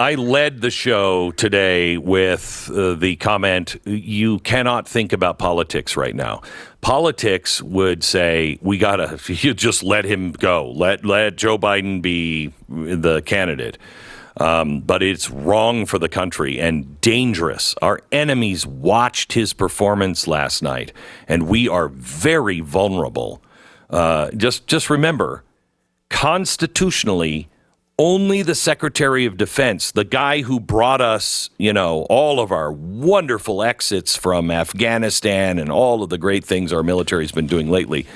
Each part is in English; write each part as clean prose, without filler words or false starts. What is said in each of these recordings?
I led the show today with the comment, you cannot think about politics right now. Politics would say, you just let him go. Let Joe Biden be the candidate. But it's wrong for the country and dangerous. Our enemies watched his performance last night, and we are very vulnerable. Just remember, constitutionally, only the Secretary of Defense, the guy who brought us, all of our wonderful exits from Afghanistan and all of the great things our military's been doing lately,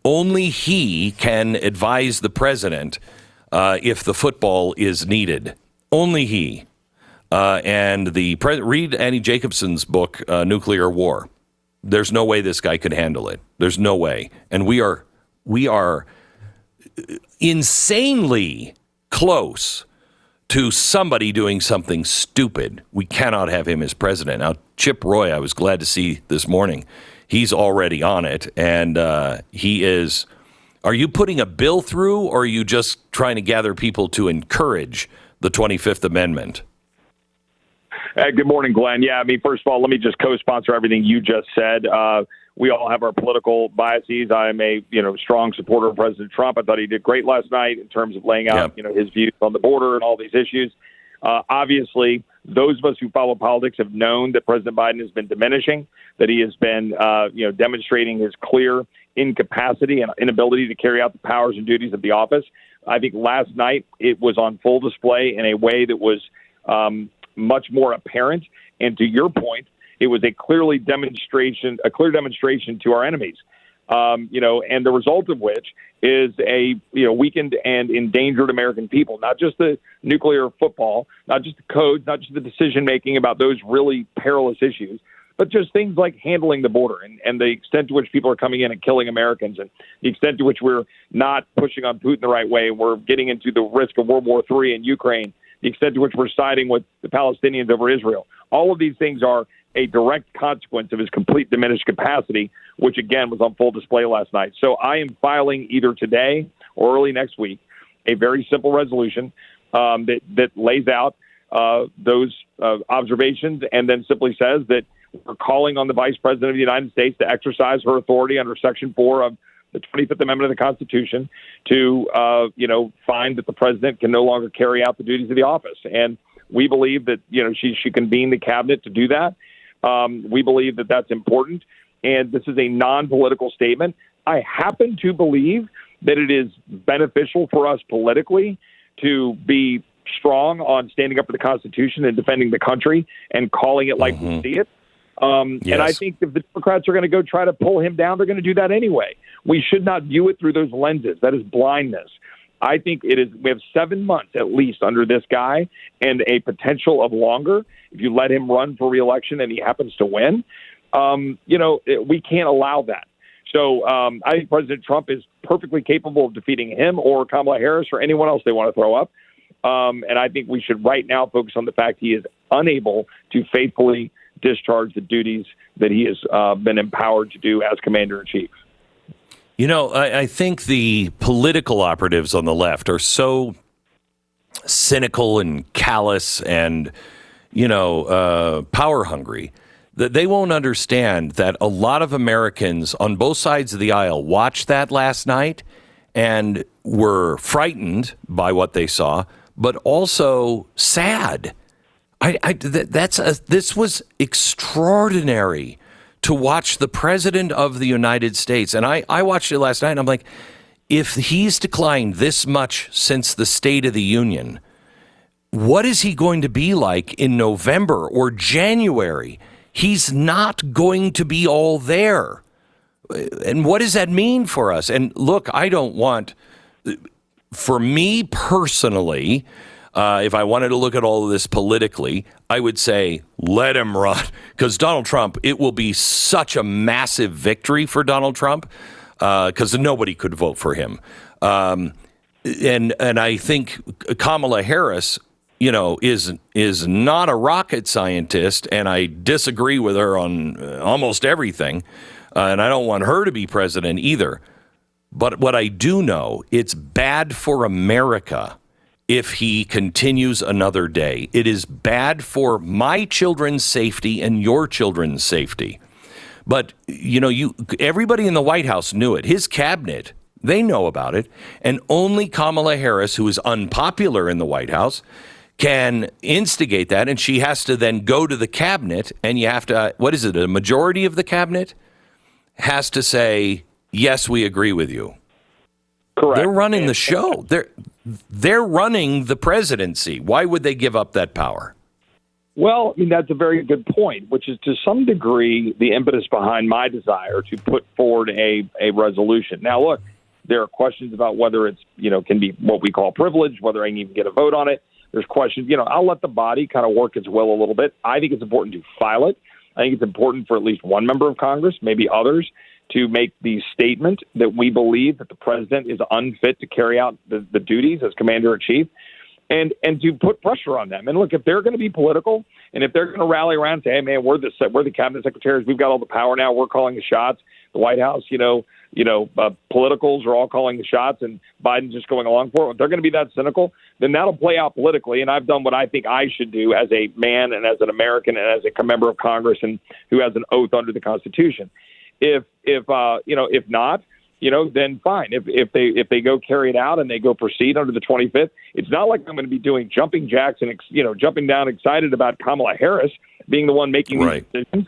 only he can advise the president if the football is needed. Only he. And read Annie Jacobson's book, Nuclear War. There's no way this guy could handle it. There's no way. And we are insanely close to somebody doing something stupid. We cannot have him as president. Now, Chip Roy, I was glad to see this morning. He's already on it, and he is. Are you putting a bill through, or are you just trying to gather people to encourage the 25th Amendment? Good morning, Glenn. Yeah, first of all, let me just co-sponsor everything you just said. We all have our political biases. I'm a strong supporter of President Trump. I thought he did great last night in terms of laying out his views on the border and all these issues. Obviously, those of us who follow politics have known that President Biden has been diminishing, that he has been demonstrating his clear incapacity and inability to carry out the powers and duties of the office. I think last night it was on full display in a way that was much more apparent. And to your point, it was a clear demonstration to our enemies. And the result of which is a weakened and endangered American people, not just the nuclear football, not just the codes, not just the decision making about those really perilous issues, but just things like handling the border and the extent to which people are coming in and killing Americans, and the extent to which we're not pushing on Putin the right way. We're getting into the risk of World War III in Ukraine, the extent to which we're siding with the Palestinians over Israel. All of these things are a direct consequence of his complete diminished capacity, which, again, was on full display last night. So I am filing either today or early next week a very simple resolution that lays out those observations and then simply says that we're calling on the Vice President of the United States to exercise her authority under Section 4 of the 25th Amendment of the Constitution to, find that the president can no longer carry out the duties of the office. And we believe that, she should convene the cabinet to do that. We believe that that's important. And this is a non-political statement. I happen to believe that it is beneficial for us politically to be strong on standing up for the Constitution and defending the country and calling it like we see it. Yes. And I think if the Democrats are going to go try to pull him down, they're going to do that anyway. We should not view it through those lenses. That is blindness. I think it is. We have 7 months at least under this guy, and a potential of longer if you let him run for re-election and he happens to win. We can't allow that. So I think President Trump is perfectly capable of defeating him or Kamala Harris or anyone else they want to throw up. And I think we should right now focus on the fact he is unable to faithfully discharge the duties that he has been empowered to do as commander-in-chief. I think the political operatives on the left are so cynical and callous and, power hungry that they won't understand that a lot of Americans on both sides of the aisle watched that last night and were frightened by what they saw, but also sad. This was extraordinary to watch the President of the United States. And I watched it last night, and I'm like, if he's declined this much since the State of the Union, what is he going to be like in November or January? He's not going to be all there. And what does that mean for us? And look, I don't want, for me personally, if I wanted to look at all of this politically, I would say let him run, because Donald Trump, it will be such a massive victory for Donald Trump because nobody could vote for him. And I think Kamala Harris, is not a rocket scientist, and I disagree with her on almost everything. And I don't want her to be president either. But what I do know, it's bad for America if he continues another day. It is bad for my children's safety and your children's safety. But, everybody in the White House knew it. His cabinet, they know about it. And only Kamala Harris, who is unpopular in the White House, can instigate that. And she has to then go to the cabinet, and you have to, a majority of the cabinet has to say, yes, we agree with you. Correct. They're running the show. They're running the presidency. Why would they give up that power? Well, that's a very good point, which is to some degree the impetus behind my desire to put forward a resolution. Now, look, there are questions about whether it's, can be what we call privileged, whether I can even get a vote on it. There's questions, I'll let the body kind of work its will a little bit. I think it's important to file it. I think it's important for at least one member of Congress, maybe others, to make the statement that we believe that the president is unfit to carry out the duties as commander-in-chief, and to put pressure on them. And look, if they're going to be political, and if they're going to rally around and say, hey, man, we're the cabinet secretaries, we've got all the power now, we're calling the shots, the White House, politicals are all calling the shots, and Biden's just going along for it. If they're going to be that cynical, then that'll play out politically. And I've done what I think I should do as a man and as an American and as a member of Congress and who has an oath under the Constitution. If not, then fine. If they go carry it out and they go proceed under the 25th, it's not like I'm going to be doing jumping jacks and jumping down excited about Kamala Harris being the one making these decisions.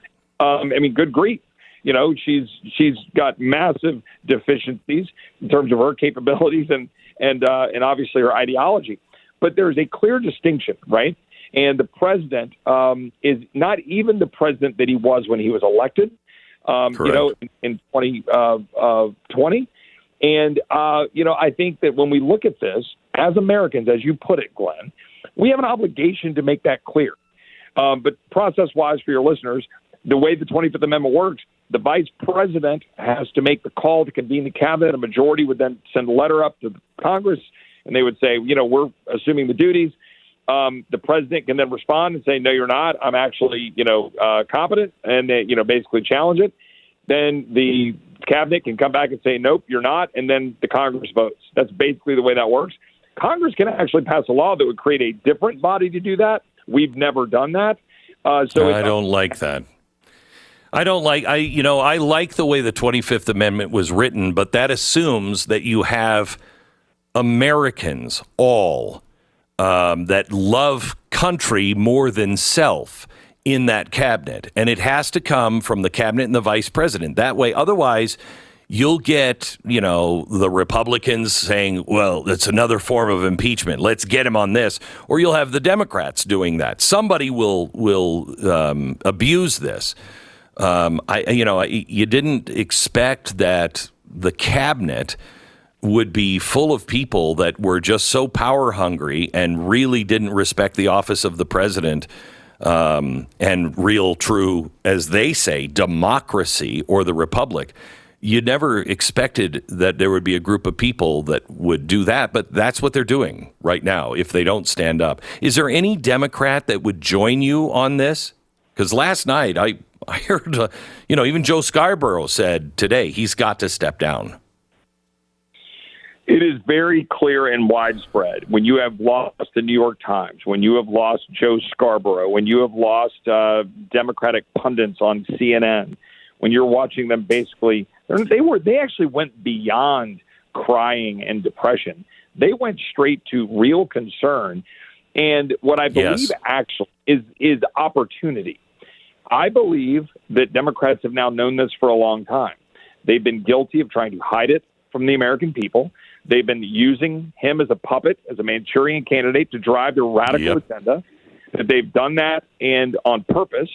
Good grief. She's got massive deficiencies in terms of her capabilities and obviously her ideology. But there's a clear distinction, right? And the president is not even the president that he was when he was elected. In 2020. And, I think that when we look at this, as Americans, as you put it, Glenn, we have an obligation to make that clear. But process-wise for your listeners, the way the 25th Amendment works, the vice president has to make the call to convene the cabinet. A majority would then send a letter up to Congress, and they would say, we're assuming the duties. The president can then respond and say, no, you're not. I'm actually, competent, and they, basically challenge it. Then the cabinet can come back and say, nope, you're not. And then the Congress votes. That's basically the way that works. Congress can actually pass a law that would create a different body to do that. We've never done that. I don't like that. I like the way the 25th Amendment was written, but that assumes that you have Americans all that love country more than self in that cabinet. And it has to come from the cabinet and the vice president. That way, otherwise, you'll get, the Republicans saying, well, it's another form of impeachment. Let's get him on this. Or you'll have the Democrats doing that. Somebody will abuse this. You didn't expect that the cabinet would be full of people that were just so power hungry and really didn't respect the office of the president and real, true, as they say, democracy or the republic. You never expected that there would be a group of people that would do that, but that's what they're doing right now if they don't stand up. Is there any Democrat that would join you on this? Because last night I heard, even Joe Scarborough said today he's got to step down. It is very clear and widespread. When you have lost the New York Times, when you have lost Joe Scarborough, when you have lost Democratic pundits on CNN, when you're watching them basically, they actually went beyond crying and depression. They went straight to real concern. And what I believe actually is opportunity. I believe that Democrats have now known this for a long time. They've been guilty of trying to hide it from the American people. They've been using him as a puppet, as a Manchurian candidate to drive their radical agenda. That they've done that and on purpose,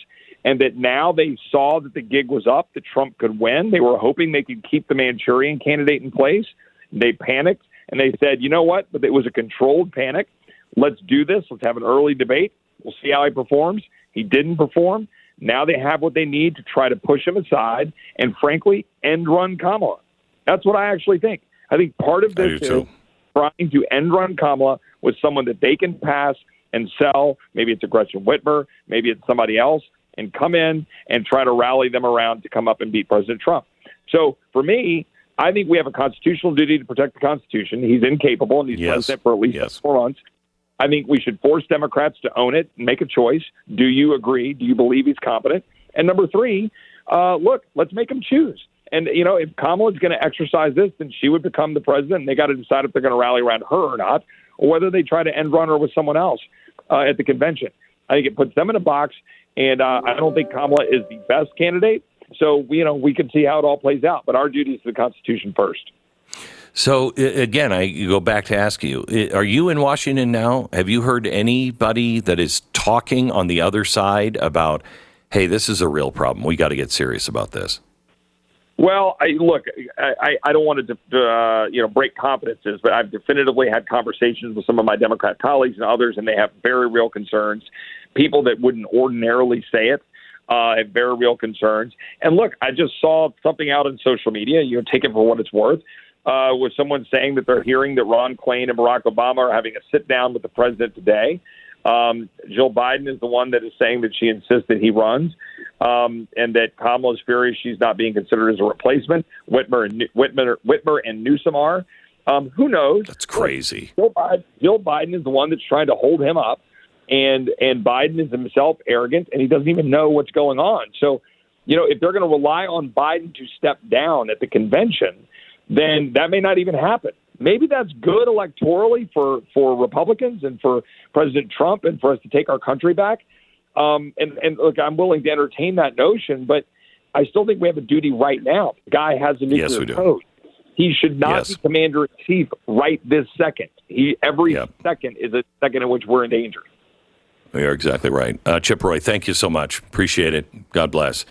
and that now they saw that the gig was up, that Trump could win. They were hoping they could keep the Manchurian candidate in place. They panicked, and they said, you know what? But it was a controlled panic. Let's do this. Let's have an early debate. We'll see how he performs. He didn't perform. Now they have what they need to try to push him aside and, frankly, end run Kamala. That's what I actually think. I think part of this is trying to end run Kamala with someone that they can pass and sell. Maybe it's a Gretchen Whitmer, maybe it's somebody else, and come in and try to rally them around to come up and beat President Trump. So for me, I think we have a constitutional duty to protect the Constitution. He's incapable, and he's president for at least 4 months. I think we should force Democrats to own it and make a choice. Do you agree? Do you believe he's competent? And number three, look, let's make them choose. And, if Kamala's going to exercise this, then she would become the president, and they got to decide if they're going to rally around her or not, or whether they try to end run her with someone else at the convention. I think it puts them in a box, and I don't think Kamala is the best candidate. So, we can see how it all plays out. But our duty is to the Constitution first. So, again, I go back to ask you, are you in Washington now? Have you heard anybody that is talking on the other side about, hey, this is a real problem. We got to get serious about this? Well, I don't want to, break confidences, but I've definitively had conversations with some of my Democrat colleagues and others, and they have very real concerns. People that wouldn't ordinarily say it have very real concerns. And look, I just saw something out on social media. Take it for what it's worth. With someone saying that they're hearing that Ron Klain and Barack Obama are having a sit down with the president today. Jill Biden is the one that is saying that she insists that he runs, and that Kamala is furious she's not being considered as a replacement. Whitmer and Newsom are. Who knows? That's crazy. Jill Biden is the one that's trying to hold him up, and Biden is himself arrogant, and he doesn't even know what's going on. So, if they're going to rely on Biden to step down at the convention, then that may not even happen. Maybe that's good electorally for Republicans and for President Trump and for us to take our country back. And look, I'm willing to entertain that notion, but I still think we have a duty right now. The guy has a nuclear code. He should not be commander-in-chief right this second. Every second is a second in which we're in danger. You're exactly right. Chip Roy, thank you so much. Appreciate it. God bless.